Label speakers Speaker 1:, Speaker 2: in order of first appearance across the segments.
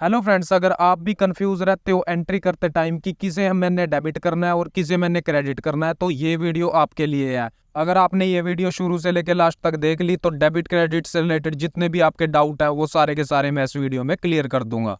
Speaker 1: Hello friends, अगर आप भी कंफ्यूज रहते हो एंट्री करते टाइम कि किसे मैंने डेबिट करना है और किसे मैंने क्रेडिट करना है, तो ये वीडियो आपके लिए है। अगर आपने ये वीडियो शुरू से लेकर लास्ट तक देख ली तो डेबिट क्रेडिट से रिलेटेड जितने भी आपके डाउट है वो सारे के सारे मैं इस वीडियो में क्लियर कर दूंगा।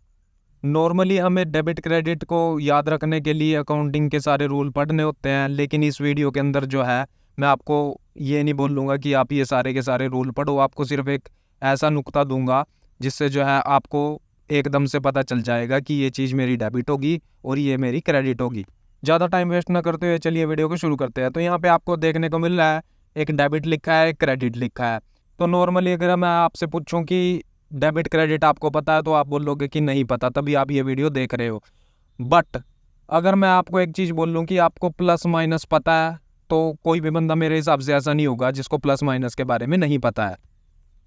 Speaker 1: नॉर्मली हमें डेबिट क्रेडिट को याद रखने के लिए अकाउंटिंग के सारे रूल पढ़ने होते हैं, लेकिन इस वीडियो के अंदर जो है मैं आपको ये नहीं बोलूँगा कि आप ये सारे के सारे रूल पढ़ो। आपको सिर्फ एक ऐसा नुक्ता दूंगा जिससे जो है आपको एकदम से पता चल जाएगा कि ये चीज़ मेरी डेबिट होगी और ये मेरी क्रेडिट होगी। ज़्यादा टाइम वेस्ट ना करते हुए चलिए वीडियो को शुरू करते हैं। तो यहाँ पे आपको देखने को मिल रहा है एक डेबिट लिखा है, एक क्रेडिट लिखा है। तो नॉर्मली अगर मैं आपसे पूछूं कि डेबिट क्रेडिट आपको पता है तो आप बोलोगे कि नहीं पता, तभी आप ये वीडियो देख रहे हो। बट अगर मैं आपको एक चीज़ बोल लूँ कि आपको प्लस माइनस पता है, तो कोई भी बंदा मेरे हिसाब से ऐसा नहीं होगा जिसको प्लस माइनस के बारे में नहीं पता है।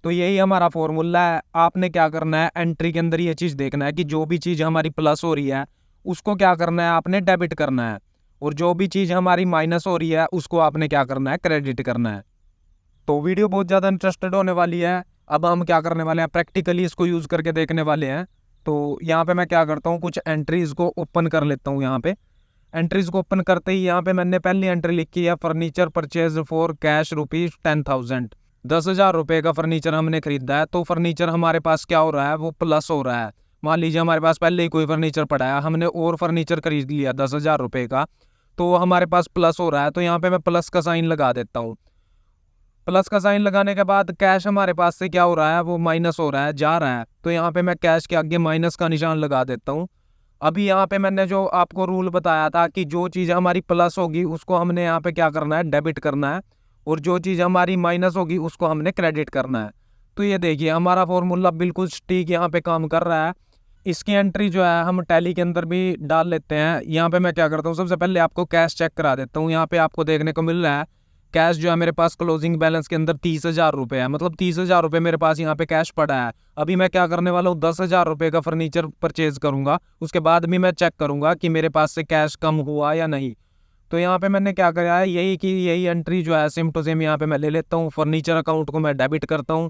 Speaker 1: तो यही हमारा फॉर्मूला है। आपने क्या करना है, एंट्री के अंदर ये चीज़ देखना है कि जो भी चीज़ हमारी प्लस हो रही है उसको क्या करना है, आपने डेबिट करना है, और जो भी चीज़ हमारी माइनस हो रही है उसको आपने क्या करना है, क्रेडिट करना है। तो वीडियो बहुत ज़्यादा इंटरेस्टेड होने वाली है। अब हम क्या करने वाले हैं, प्रैक्टिकली इसको यूज़ करके देखने वाले हैं। तो यहाँ पे मैं क्या करता हूँ, कुछ एंट्रीज़ को ओपन कर लेता हूँ। यहाँ पे एंट्रीज़ को ओपन करते ही यहाँ पे मैंने पहली एंट्री लिखी है, फर्नीचर परचेज फॉर कैश ₹10,000। 10,000 रुपये का फर्नीचर हमने खरीदा है। तो फर्नीचर हमारे पास क्या हो रहा है, वो प्लस हो रहा है। मान लीजिए हमारे पास पहले ही कोई फर्नीचर पड़ा है, हमने और फर्नीचर खरीद लिया 10,000 रुपये का, तो हमारे पास प्लस हो रहा है। तो यहाँ पे मैं प्लस का साइन लगा देता हूँ। प्लस का साइन लगाने के बाद कैश हमारे पास से क्या हो रहा है, वो माइनस हो रहा है, जा रहा है। तो यहाँ पे मैं कैश के आगे माइनस का निशान लगा देता हूँ। अभी यहाँ पे मैंने जो आपको रूल बताया था कि जो चीज़ हमारी प्लस होगी उसको हमने यहाँ पे क्या करना है, डेबिट करना है, और जो चीज़ हमारी माइनस होगी उसको हमने क्रेडिट करना है। तो ये देखिए हमारा फॉर्मूला बिल्कुल ठीक यहाँ पे काम कर रहा है। इसकी एंट्री जो है हम टैली के अंदर भी डाल लेते हैं। यहाँ पे मैं क्या करता हूँ, सबसे पहले आपको कैश चेक करा देता हूँ। यहाँ पे आपको देखने को मिल रहा है कैश जो है मेरे पास क्लोजिंग बैलेंस के अंदर 30,000 रुपये है, मतलब 30,000 रुपये मेरे पास यहाँ पे कैश पड़ा है। अभी मैं क्या करने वाला हूँ, 10,000 रुपये का फर्नीचर परचेज करूंगा, उसके बाद भी मैं चेक करूंगा कि मेरे पास से कैश कम हुआ या नहीं। तो यहाँ पे मैंने क्या करा है, यही एंट्री जो है सेम टू सेम यहाँ पे मैं ले लेता हूँ। फर्नीचर अकाउंट को मैं डेबिट करता हूँ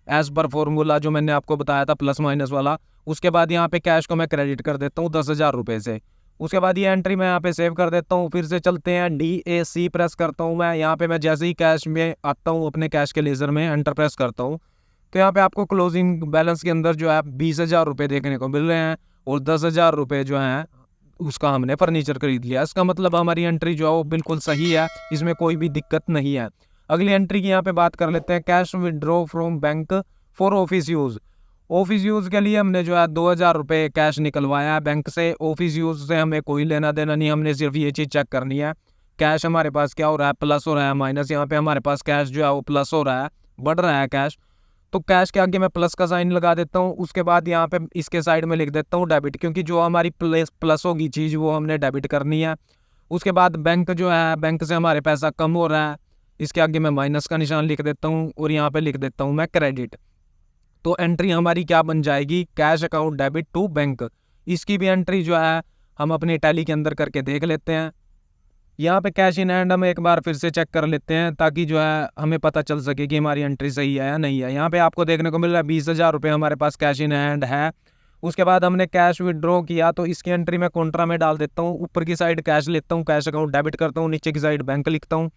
Speaker 1: एज पर फॉर्मूला जो मैंने आपको बताया था प्लस माइनस वाला। उसके बाद यहाँ पे कैश को मैं क्रेडिट कर देता हूँ 10,000 रुपये से। उसके बाद ये एंट्री मैं यहाँ पे सेव कर देता हूँ। फिर से चलते हैं, DAC प्रेस करता हूँ मैं। यहाँ पे मैं जैसे ही कैश में आता हूँ अपने कैश के लेज़र में एंटर प्रेस करता हूँ, तो यहाँ पे आपको क्लोजिंग बैलेंस के अंदर जो है 20,000 रुपये देखने को मिल रहे हैं, और 10,000 रुपये जो हैं उसका हमने फर्नीचर खरीद लिया। इसका मतलब हमारी एंट्री जो है वो बिल्कुल सही है, इसमें कोई भी दिक्कत नहीं है। अगली एंट्री की यहाँ पे बात कर लेते हैं, cash withdraw from bank for office use. Office use के लिए हमने जो है 2,000 रुपये कैश निकलवाया है बैंक से। ऑफिस यूज़ से हमें कोई लेना देना नहीं, हमने सिर्फ ये चीज़ चेक करनी है कैश हमारे पास क्या हो रहा है, प्लस हो रहा है माइनस। यहाँ पे हमारे पास कैश जो है वो प्लस हो रहा है, बढ़ रहा है कैश। तो कैश के आगे मैं प्लस का साइन लगा देता हूँ। उसके बाद यहाँ पे इसके साइड में लिख देता हूँ डेबिट, क्योंकि जो हमारी प्लस होगी चीज़ वो हमने डेबिट करनी है। उसके बाद बैंक जो है, बैंक से हमारे पैसा कम हो रहा है, इसके आगे मैं माइनस का निशान लिख देता हूँ, और यहाँ पे लिख देता हूँ मैं क्रेडिट। तो एंट्री हमारी क्या बन जाएगी, cash account debit to bank. इसकी भी एंट्री जो है हम अपने टैली के अंदर करके देख लेते हैं। यहाँ पे कैश इन हैंड हम एक बार फिर से चेक कर लेते हैं, ताकि जो है हमें पता चल सके कि हमारी एंट्री सही है या नहीं है। यहाँ पे आपको देखने को मिल रहा है 20,000 रुपये हमारे पास कैश इन हैंड है। उसके बाद हमने कैश विड्रॉ किया, तो इसकी एंट्री मैं कॉन्ट्रा में डाल देता हूँ। ऊपर की साइड कैश लेता हूँ, कैश अकाउंट डेबिट करता हूँ, नीचे की साइड बैंक लिखता हूँ,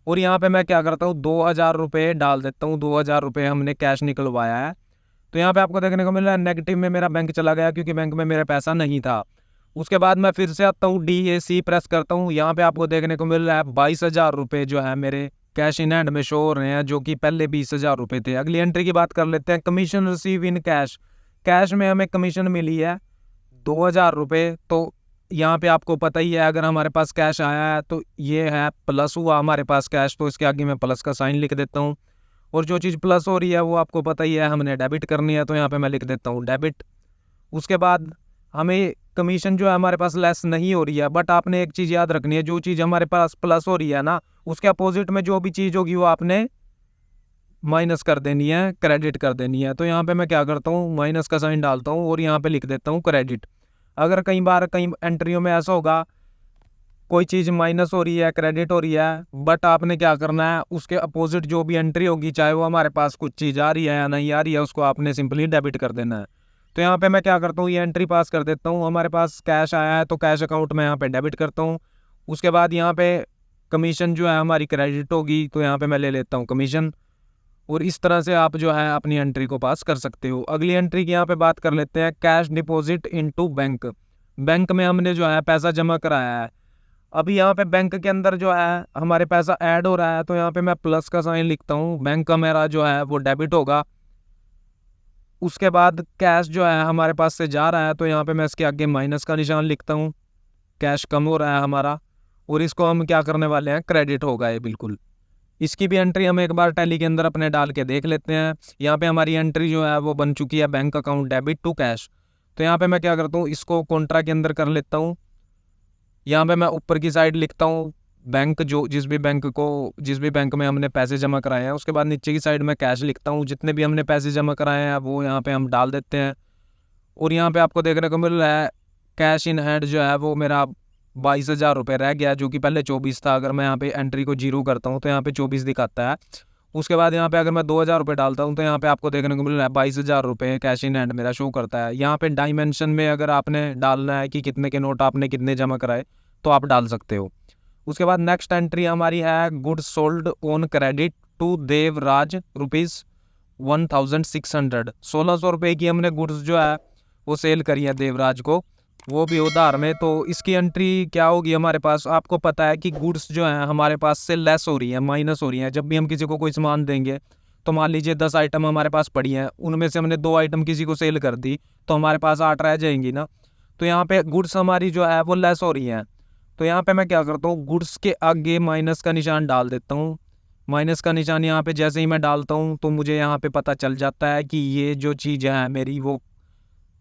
Speaker 1: और यहाँ पे मैं क्या करता हूँ 2,000 रुपये डाल देता हूँ। 2,000 रुपये हमने कैश निकलवाया है। तो यहाँ पे आपको देखने को मिल रहा है नेगेटिव में मेरा बैंक चला गया, क्योंकि बैंक में मेरा पैसा नहीं था। उसके बाद मैं फिर से आता हूँ, DAC प्रेस करता हूँ। यहाँ पे आपको देखने को मिल रहा है 22,000 रुपये जो है मेरे कैश इन हैंड में शो हो रहे हैं, जो कि पहले 20,000 रुपये थे। अगली एंट्री की बात कर लेते हैं, commission receive in cash. Cash में हमें कमीशन मिली है 2,000 रुपये। तो यहाँ पे आपको पता ही है, अगर हमारे पास कैश आया है तो ये है प्लस हुआ हमारे पास कैश, तो इसके आगे मैं प्लस का साइन लिख देता हूँ। और जो चीज़ प्लस हो रही है वो आपको पता ही है हमने डेबिट करनी है, तो यहाँ पे मैं लिख देता हूँ डेबिट। उसके बाद हमें कमीशन जो है हमारे पास लेस नहीं हो रही है, बट आपने एक चीज़ याद रखनी है, जो चीज़ हमारे पास प्लस हो रही है ना, उसके अपोजिट में जो भी चीज़ होगी वो आपने माइनस कर देनी है, क्रेडिट कर देनी है। तो यहाँ पे मैं क्या करता हूँ, माइनस का साइन डालता हूँ और यहाँ पे लिख देता हूँ क्रेडिट। अगर कई बार कई एंट्रियों में ऐसा होगा कोई चीज़ माइनस हो रही है, क्रेडिट हो रही है, बट आपने क्या करना है, उसके अपोजिट जो भी एंट्री होगी, चाहे वो हमारे पास कुछ चीज़ आ रही है या नहीं आ रही है, उसको आपने सिंपली डेबिट कर देना है। तो यहाँ पे मैं क्या करता हूँ, ये एंट्री पास कर देता हूँ। हमारे पास कैश आया है तो कैश अकाउंट में यहाँ पे डेबिट करता हूँ। उसके बाद यहाँ पे कमीशन जो है हमारी क्रेडिट होगी, तो यहाँ पे मैं ले लेता हूँ कमीशन। और इस तरह से आप जो है अपनी एंट्री को पास कर सकते हो। अगली एंट्री की यहाँ पे बात कर लेते हैं, cash deposit into bank. Bank में हमने जो है पैसा जमा कराया है। अभी यहाँ पे बैंक के अंदर जो है हमारे पैसा ऐड हो रहा है, तो यहाँ पे मैं प्लस का साइन लिखता हूँ। बैंक का मेरा जो है वो डेबिट होगा। उसके बाद कैश जो है हमारे पास से जा रहा है, तो यहाँ पे मैं इसके आगे माइनस का निशान लिखता हूँ। कैश कम हो रहा है हमारा, और इसको हम क्या करने वाले हैं, क्रेडिट होगा ये बिल्कुल। इसकी भी एंट्री हम एक बार टैली के अंदर अपने डाल के देख लेते हैं। यहाँ पे हमारी एंट्री जो है वो बन चुकी है, bank account debit to cash. तो यहाँ पे मैं क्या करता हूँ, इसको कॉन्ट्रा के अंदर कर लेता हूँ। यहाँ पे मैं ऊपर की साइड लिखता हूँ बैंक, जो जिस भी बैंक में हमने पैसे जमा कराए हैं। उसके बाद नीचे की साइड में कैश लिखता हूँ। जितने भी हमने पैसे जमा कराए हैं वो यहाँ पे हम डाल देते हैं। और यहाँ पे आपको देखने को मिल रहा है कैश इन हैंड जो है वो मेरा 22,000 रुपये रह गया, जो कि पहले 24 था। अगर मैं यहाँ पे एंट्री को जीरो करता हूँ तो यहाँ पे 24 दिखाता है। उसके बाद यहाँ पे अगर मैं 2,000 रुपये डालता हूँ तो यहाँ पे आपको देखने को मिल रहा है 22,000 रुपये कैश इन हैंड मेरा शो करता है। यहाँ पे डायमेंशन में अगर आपने डालना है कि कितने के नोट आपने कितने जमा कराए तो आप डाल सकते हो। उसके बाद नेक्स्ट एंट्री हमारी है, goods sold on credit to Devraj rupees 1,600। 1,600 रुपये की हमने गुड्स जो है वो सेल करी है देवराज को, वो भी उधार में। तो इसकी एंट्री क्या होगी हमारे पास, आपको पता है कि गुड्स जो है हमारे पास से लेस हो रही है, माइनस हो रही है। जब भी हम किसी को कोई सामान देंगे, तो मान लीजिए 10 आइटम हमारे पास पड़ी हैं, उनमें से हमने 2 आइटम किसी को सेल कर दी, तो हमारे पास 8 रह जाएंगी ना। तो यहाँ पे गुड्स हमारी जो है वो लेस हो रही हैं। तो यहाँ पे मैं क्या करता हूँ, गुड्स के आगे माइनस का निशान डाल देता हूँ। माइनस का निशान यहाँ पे जैसे ही मैं डालता हूँ तो मुझे यहाँ पे पता चल जाता है कि ये जो चीज़ है मेरी वो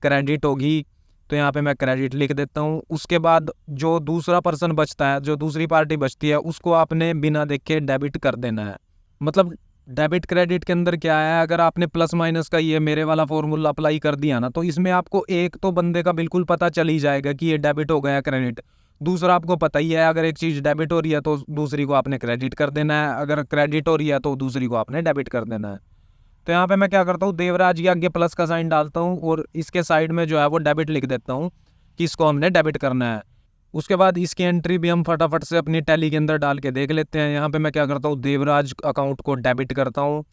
Speaker 1: क्रेडिट होगी। तो यहाँ पे मैं क्रेडिट लिख देता हूँ। उसके बाद जो दूसरा पर्सन बचता है, जो दूसरी पार्टी बचती है, उसको आपने बिना देखे डेबिट कर देना है। मतलब डेबिट क्रेडिट के अंदर क्या है, अगर आपने प्लस माइनस का ये मेरे वाला फॉर्मूला अप्लाई कर दिया ना, तो इसमें आपको एक तो बंदे का बिल्कुल पता चल ही जाएगा कि ये डेबिट हो गया क्रेडिट। दूसरा आपको पता ही है, अगर एक चीज़ डेबिट हो रही है तो दूसरी को आपने क्रेडिट कर देना है, अगर क्रेडिट हो रही है तो दूसरी को आपने डेबिट कर देना है। तो यहाँ पे मैं क्या करता हूँ, देवराज के आगे प्लस का साइन डालता हूँ और इसके साइड में जो है वो डेबिट लिख देता हूँ कि इसको हमने डेबिट करना है। उसके बाद इसकी एंट्री भी हम फटाफट से अपनी टैली के अंदर डाल के देख लेते हैं। यहाँ पे मैं क्या करता हूँ, देवराज अकाउंट को डेबिट करता हूँ,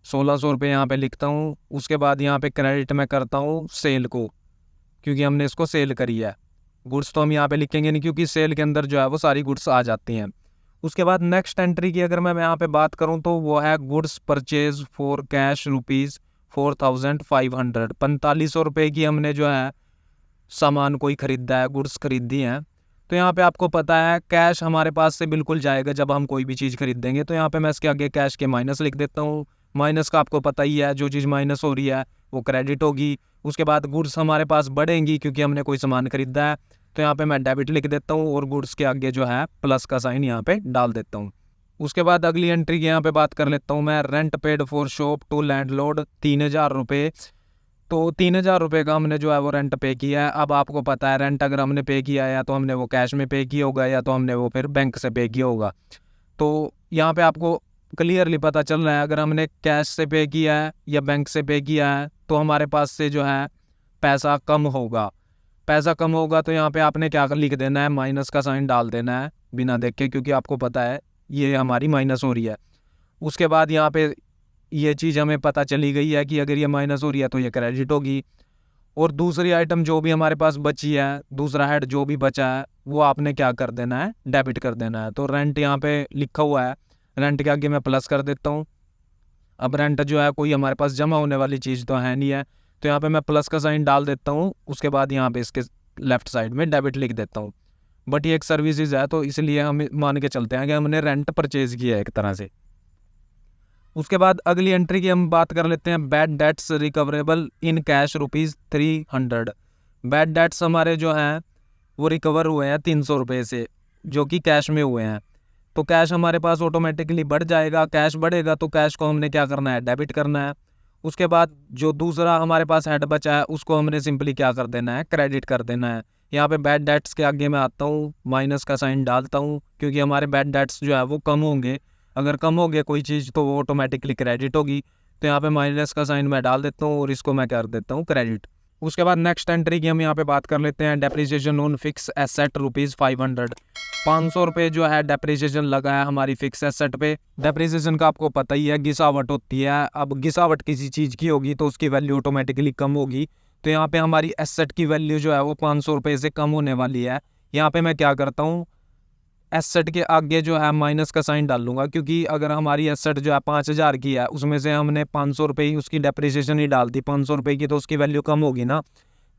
Speaker 1: 1,600 रुपये यहाँ पे लिखता हूँ। उसके बाद यहाँ पे क्रेडिट में करता हूँ सेल को, क्योंकि हमने इसको सेल करी है। गुड्स तो हम यहाँ पे लिखेंगे नहीं, क्योंकि सेल के अंदर जो है वो सारी गुड्स आ जाती हैं। उसके बाद नेक्स्ट एंट्री की अगर मैं यहाँ पे बात करूँ तो वो है goods purchase for cash rupees 4,500। 4,500 रुपये की हमने जो है सामान कोई ख़रीदा है, गुड्स खरीदी हैं। तो यहाँ पे आपको पता है कैश हमारे पास से बिल्कुल जाएगा जब हम कोई भी चीज़ खरीदेंगे। तो यहाँ पे मैं इसके आगे कैश के माइनस लिख देता हूँ। माइनस का आपको पता ही है, जो चीज़ माइनस हो रही है वो क्रेडिट होगी। उसके बाद गुड्स हमारे पास बढ़ेंगी क्योंकि हमने कोई सामान खरीदा है। तो यहाँ पे मैं डेबिट लिख देता हूँ और गुड्स के आगे जो है प्लस का साइन यहाँ पे डाल देता हूँ। उसके बाद अगली एंट्री की यहाँ पे बात कर लेता हूँ मैं, rent paid for shop to landlord 3,000 रुपये। तो 3,000 रुपये का हमने जो है वो रेंट पे किया है। अब आपको पता है रेंट अगर हमने पे किया है या तो हमने वो कैश में पे किया होगा या तो हमने वो फिर बैंक से पे किया होगा। तो यहाँ पे आपको क्लियरली पता चल रहा है, अगर हमने कैश से पे किया है या बैंक से पे किया है तो हमारे पास से जो है पैसा कम होगा। पैसा कम होगा तो यहाँ पे आपने क्या लिख देना है, माइनस का साइन डाल देना है बिना देख के, क्योंकि आपको पता है ये हमारी माइनस हो रही है। उसके बाद यहाँ पे ये चीज़ हमें पता चली गई है कि अगर ये माइनस हो रही है तो ये क्रेडिट होगी। और दूसरी आइटम जो भी हमारे पास बची है, दूसरा हेड जो भी बचा है, वो आपने क्या कर देना है, डेबिट कर देना है। तो रेंट यहाँ पे लिखा हुआ है, रेंट के आगे मैं प्लस कर देता हूँ। अब रेंट जो है कोई हमारे पास जमा होने वाली चीज़ तो है नहीं है, तो यहाँ पे मैं प्लस का साइन डाल देता हूँ। उसके बाद यहाँ पे इसके लेफ्ट साइड में डेबिट लिख देता हूँ। बट ये एक सर्विसेज है तो इसलिए हम मान के चलते हैं कि हमने रेंट परचेज किया है एक तरह से। उसके बाद अगली एंट्री की हम बात कर लेते हैं, bad debts recoverable in cash ₹300। Bad debts हमारे जो हैं वो रिकवर हुए हैं 300 रुपये से, जो कि कैश में हुए हैं। तो कैश हमारे पास ऑटोमेटिकली बढ़ जाएगा। कैश बढ़ेगा तो कैश को हमने क्या करना है, डेबिट करना है। उसके बाद जो दूसरा हमारे पास हेड बचा है उसको हमने सिंपली क्या कर देना है, क्रेडिट कर देना है। यहाँ पे बैड डेट्स के आगे मैं आता हूँ, माइनस का साइन डालता हूँ, क्योंकि हमारे बैड डेट्स जो है वो कम होंगे। अगर कम हो गया कोई चीज़ तो वो ऑटोमेटिकली क्रेडिट होगी। तो यहाँ पे माइनस का साइन मैं डाल देता हूँ और इसको मैं कर देता हूँ क्रेडिट। उसके बाद नेक्स्ट एंट्री की हम यहाँ पे बात कर लेते हैं। डेप्रिसिएशन ऑन फिक्स एसेट ₹500, 500 रुपये जो है डेप्रिसिएशन लगा है हमारी फिक्स एसेट पे। डेप्रिसिएशन का आपको पता ही है, गिसावट होती है। अब गिसावट किसी चीज़ की होगी तो उसकी वैल्यू ऑटोमेटिकली कम होगी। तो यहाँ पे हमारी एसेट की वैल्यू जो है वो 500 रुपये से कम होने वाली है। यहाँ पे मैं क्या करता हूँ, एसेट के आगे जो है माइनस का साइन डाल लूँगा, क्योंकि अगर हमारी एसेट जो है 5000 की है, उसमें से हमने 500 रुपये ही उसकी डेप्रिसिएशन ही डाल दी 500 रुपये की, तो उसकी वैल्यू कम होगी ना।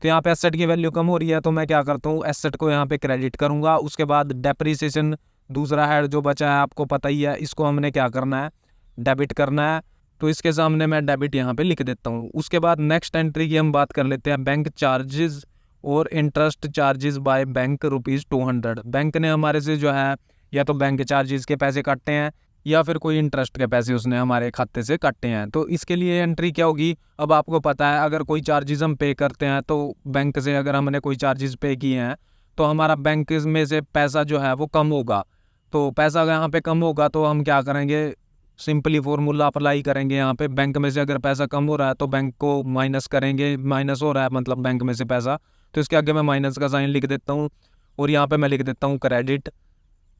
Speaker 1: तो यहाँ पे एसेट की वैल्यू कम हो रही है, तो मैं क्या करता हूँ, एसेट को यहाँ पे क्रेडिट करूँगा। उसके बाद डेप्रिसिएशन दूसरा हेड जो बचा है आपको पता ही है, इसको हमने क्या करना है, डेबिट करना है। तो इसके सामने मैं डेबिट यहाँ पे लिख देता हूँ। उसके बाद नेक्स्ट एंट्री की हम बात कर लेते हैं। बैंक चार्जेस और interest charges by bank ₹200। Bank ने हमारे से जो है या तो बैंक चार्जेस के पैसे काटते हैं या फिर कोई इंटरेस्ट के पैसे उसने हमारे खाते से काटे हैं। तो इसके लिए एंट्री क्या होगी, अब आपको पता है अगर कोई चार्जेस हम पे करते हैं तो बैंक से अगर हमने कोई चार्जेस पे किए हैं तो हमारा बैंक में से पैसा जो है वो कम होगा। तो पैसा अगर यहाँ पे कम होगा तो हम क्या करेंगे, सिंपली फॉर्मूला अप्लाई करेंगे। यहाँ पे बैंक में से अगर पैसा कम हो रहा है तो बैंक को माइनस करेंगे, माइनस हो रहा है मतलब बैंक में से पैसा, तो इसके आगे मैं माइनस का साइन लिख देता हूँ और यहाँ पे मैं लिख देता हूँ क्रेडिट,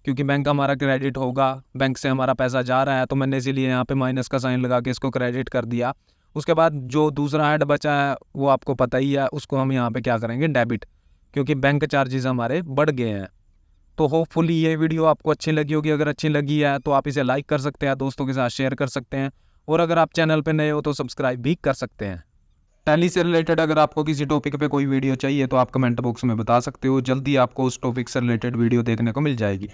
Speaker 1: क्योंकि बैंक हमारा क्रेडिट होगा, बैंक से हमारा पैसा जा रहा है, तो मैंने इसीलिए यहाँ पे माइनस का साइन लगा के इसको क्रेडिट कर दिया। उसके बाद जो दूसरा हेड बचा है वो आपको पता ही है, उसको हम यहाँ पे क्या करेंगे, डेबिट, क्योंकि बैंक चार्जेस हमारे बढ़ गए हैं। तो होपफुली ये वीडियो आपको अच्छी लगी होगी। अगर अच्छी लगी है तो आप इसे लाइक कर सकते हैं, दोस्तों के साथ शेयर कर सकते हैं, और अगर आप चैनल पे नए हो तो सब्सक्राइब भी कर सकते हैं। टैली से रिलेटेड अगर आपको किसी टॉपिक पे कोई वीडियो चाहिए तो आप कमेंट बॉक्स में बता सकते हो, जल्दी आपको उस टॉपिक से रिलेटेड वीडियो देखने को मिल जाएगी।